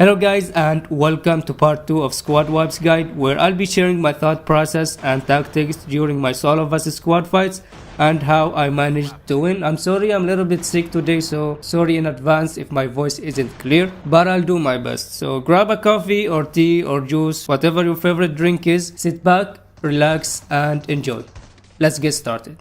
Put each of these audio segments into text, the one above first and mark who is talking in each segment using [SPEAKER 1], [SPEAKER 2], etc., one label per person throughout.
[SPEAKER 1] Hello guys and welcome to part 2 of Squad Wipes guide, where I'll be sharing my thought process and tactics during my solo vs squad fights and how I managed to win. I'm sorry I'm a little bit sick today, so sorry in advance if my voice isn't clear, but I'll do my best. So grab a coffee or tea or juice, whatever your favorite drink is, sit back, relax and enjoy. Let's get started.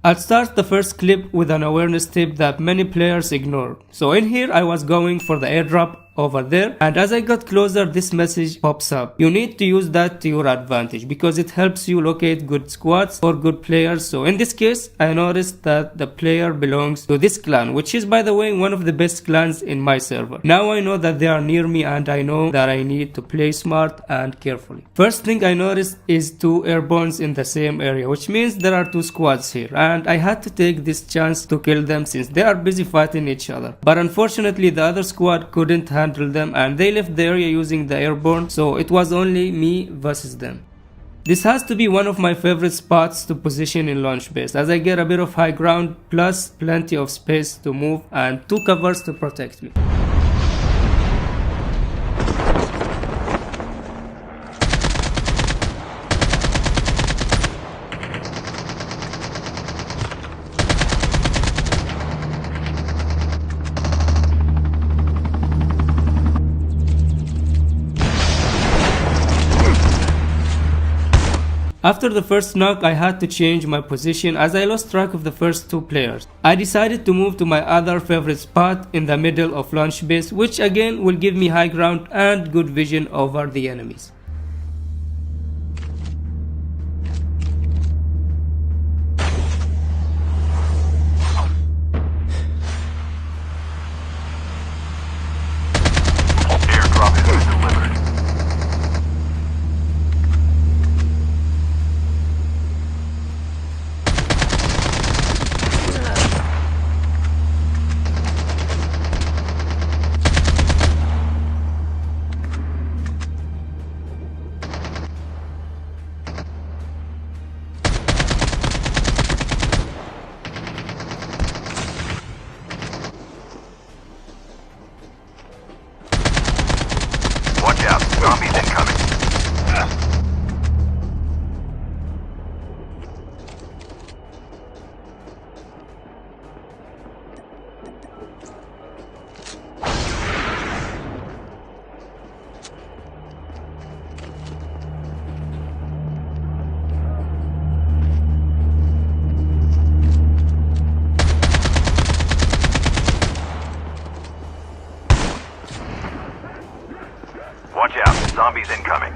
[SPEAKER 1] I'll start the first clip with an awareness tip that many players ignore. So in here I was going for the airdrop over there, and as I got closer this message pops up. You need to use that to your advantage because it helps you locate good squads or good players. So in this case I noticed that the player belongs to this clan, which is by the way one of the best clans in my server. Now I know that they are near me and I know that I need to play smart and carefully. First thing I noticed is two airbornes in the same area, which means there are two squads here, and I had to take this chance to kill them since they are busy fighting each other. But unfortunately the other squad couldn't handle them and they left the area using the airborne, so it was only me versus them. This has to be one of my favorite spots to position in launch base, as I get a bit of high ground plus plenty of space to move and two covers to protect me. After the first knock I had to change my position as I lost track of the first two players. I decided to move to my other favorite spot in the middle of launch base, which again will give me high ground and good vision over the enemies.
[SPEAKER 2] Airdrop has been delivered. Watch out, zombies incoming. Watch out, zombies incoming.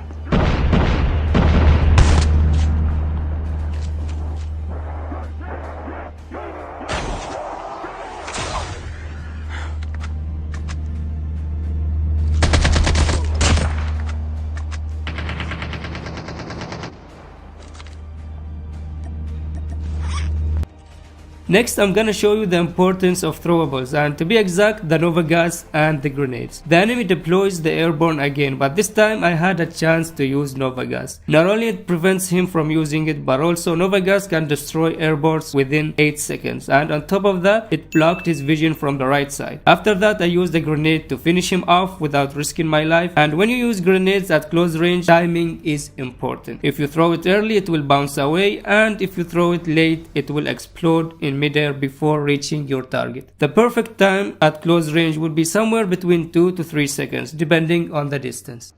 [SPEAKER 1] Next I'm gonna show you the importance of throwables, and to be exact the Nova gas and the grenades. The enemy deploys the airborne again, but this time I had a chance to use Nova gas. Not only it prevents him from using it, but also Nova gas can destroy airbornes within 8 seconds, and on top of that it blocked his vision from the right side. After that I used a grenade to finish him off without risking my life, and when you use grenades at close range timing is important. If you throw it early it will bounce away, and if you throw it late it will explode in midair before reaching your target. The perfect time at close range would be somewhere between 2 to 3 seconds depending on the distance.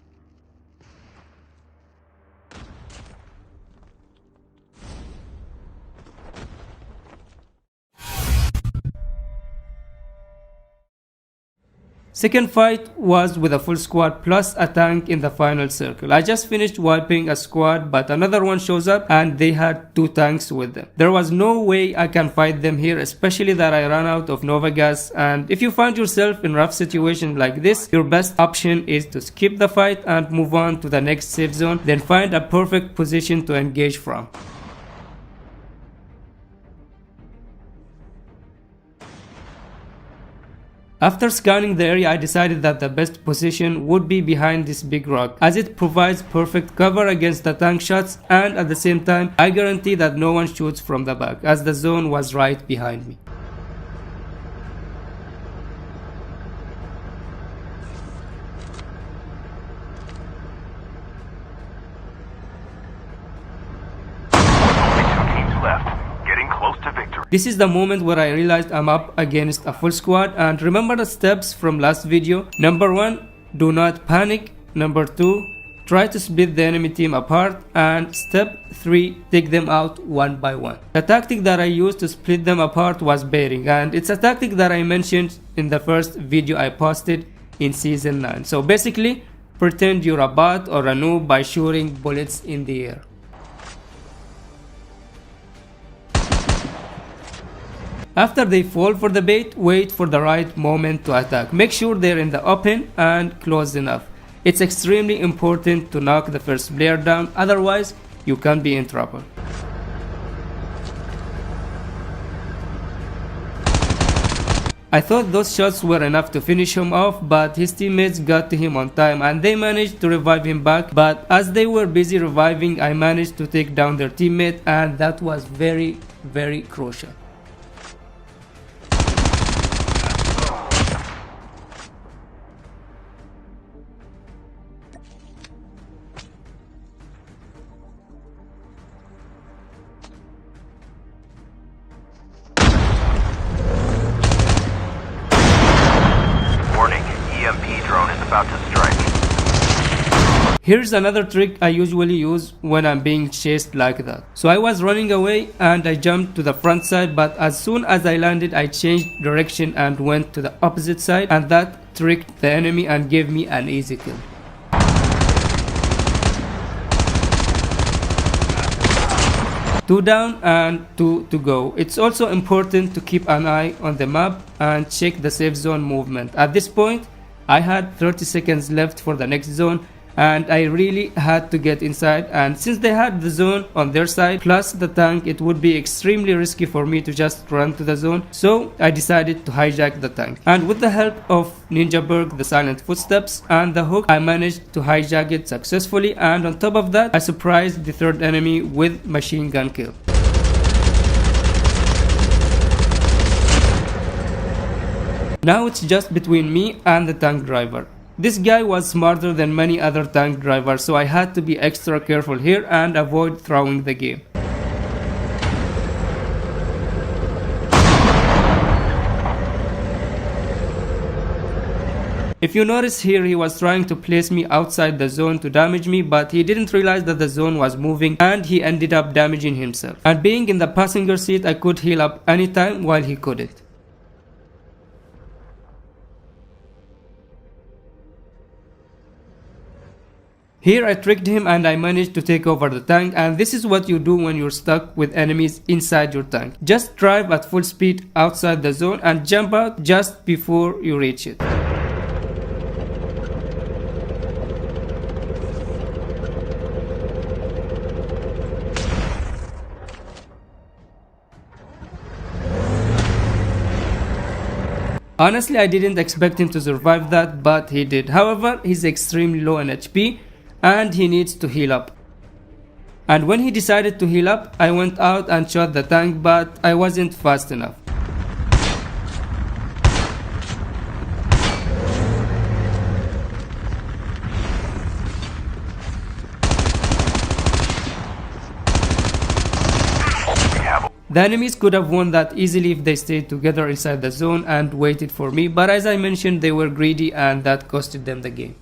[SPEAKER 1] Second fight was with a full squad plus a tank in the final circle. I just finished wiping a squad, but another one shows up and they had two tanks with them. There was no way I can fight them here, especially that I ran out of Nova gas, and if you find yourself in rough situation like this, your best option is to skip the fight and move on to the next safe zone, then find a perfect position to engage from. After scanning the area, I decided that the best position would be behind this big rock, as it provides perfect cover against the tank shots, and at the same time I guarantee that no one shoots from the back, as the zone was right behind me. This is the moment where I realized I'm up against a full squad, and remember the steps from last video. Number 1, do not panic. Number 2, try to split the enemy team apart, and step 3, take them out one by one. The tactic that I used to split them apart was baiting, and it's a tactic that I mentioned in the first video I posted in season 9. So basically, pretend you're a bot or a noob by shooting bullets in the air. After they fall for the bait, wait for the right moment to attack. Make sure they're in the open and close enough. It's extremely important to knock the first player down, otherwise you can be in trouble. I thought those shots were enough to finish him off, but his teammates got to him on time and they managed to revive him back. But as they were busy reviving, I managed to take down their teammate, and that was very crucial.
[SPEAKER 2] About to strike.
[SPEAKER 1] Here's another trick I usually use when I'm being chased like that. So I was running away and I jumped to the front side, but as soon as I landed I changed direction and went to the opposite side, and that tricked the enemy and gave me an easy kill. Two down and 2 to go. It's also important to keep an eye on the map and check the safe zone movement. At this point I had 30 seconds left for the next zone, and I really had to get inside, and since they had the zone on their side plus the tank, it would be extremely risky for me to just run to the zone, so I decided to hijack the tank. And with the help of Ninjaberg, the silent footsteps, and the hook, I managed to hijack it successfully, and on top of that I surprised the third enemy with machine gun kill. Now it's just between me and the tank driver. This guy was smarter than many other tank drivers, so I had to be extra careful here and avoid throwing the game. If you notice here, he was trying to place me outside the zone to damage me, but he didn't realize that the zone was moving and he ended up damaging himself. And being in the passenger seat, I could heal up anytime while he couldn't. Here I tricked him and I managed to take over the tank, and this is what you do when you're stuck with enemies inside your tank. Just drive at full speed outside the zone and jump out just before you reach it. Honestly, I didn't expect him to survive that, but he did. However, he's extremely low in HP and he needs to heal up. And when he decided to heal up, I went out and shot the tank, but I wasn't fast enough. The enemies could have won that easily if they stayed together inside the zone and waited for me, but as I mentioned, they were greedy and that costed them the game.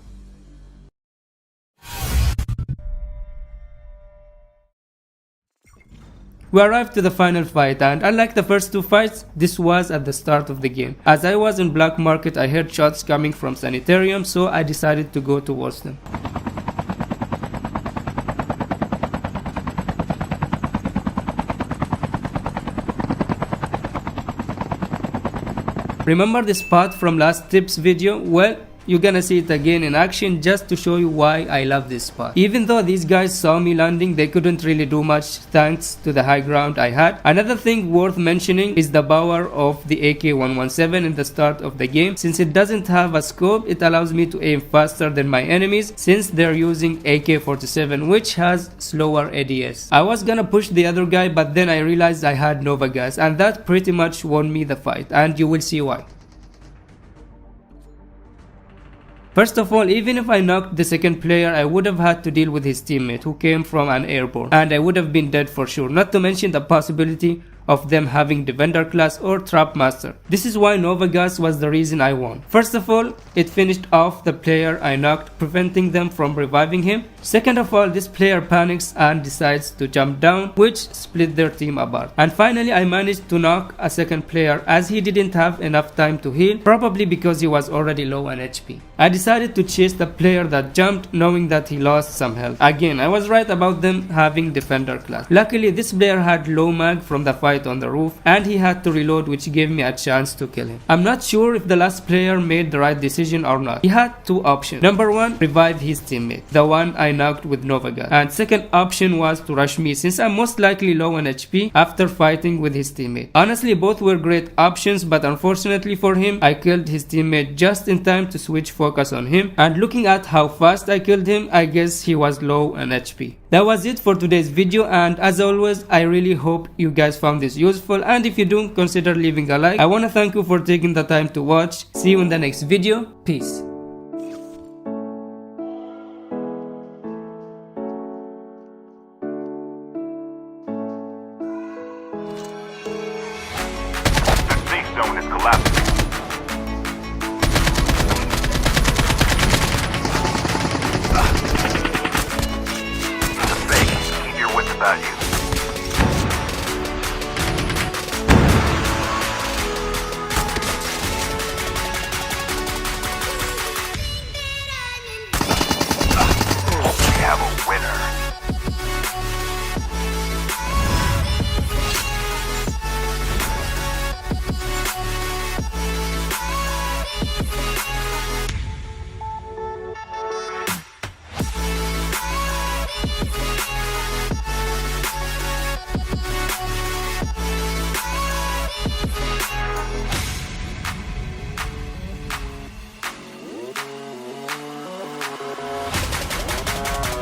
[SPEAKER 1] We arrived to the final fight, and unlike the first two fights, this was at the start of the game. As I was in black market, I heard shots coming from sanitarium, so I decided to go towards them. Remember this spot from last tips video? Well, you're gonna see it again in action just to show you why I love this spot. Even though these guys saw me landing, they couldn't really do much thanks to the high ground I had. Another thing worth mentioning is the power of the AK-117 in the start of the game. Since it doesn't have a scope, it allows me to aim faster than my enemies since they're using AK-47, which has slower ADS. I was gonna push the other guy, but then I realized I had Nova gas, and that pretty much won me the fight, and you will see why. First of all, even if I knocked the second player, I would have had to deal with his teammate who came from an airborne, and I would have been dead for sure, not to mention the possibility of them having Defender class or Trap Master. This is why Nova Gas was the reason I won. First of all, it finished off the player I knocked, preventing them from reviving him. Second of all, this player panics and decides to jump down, which split their team apart. And finally, I managed to knock a second player as he didn't have enough time to heal, probably because he was already low on HP. I decided to chase the player that jumped, knowing that he lost some health. Again, I was right about them having Defender class. Luckily, this player had low mag from the fight on the roof, and he had to reload, which gave me a chance to kill him. I'm not sure if the last player made the right decision or not. He had two options. Number one, revive his teammate, the one I knocked with Nova gas, and second option was to rush me since I'm most likely low on HP after fighting with his teammate. Honestly, both were great options, but unfortunately for him, I killed his teammate just in time to switch focus on him, and looking at how fast I killed him, I guess he was low on HP. That was it for today's video, and as always, I really hope you guys found this useful, and if you do, consider leaving a like. I wanna thank you for taking the time to watch. See you in the next video. Peace.
[SPEAKER 2] The safe zone is collapsing. It's a fake. Keep your wits about you.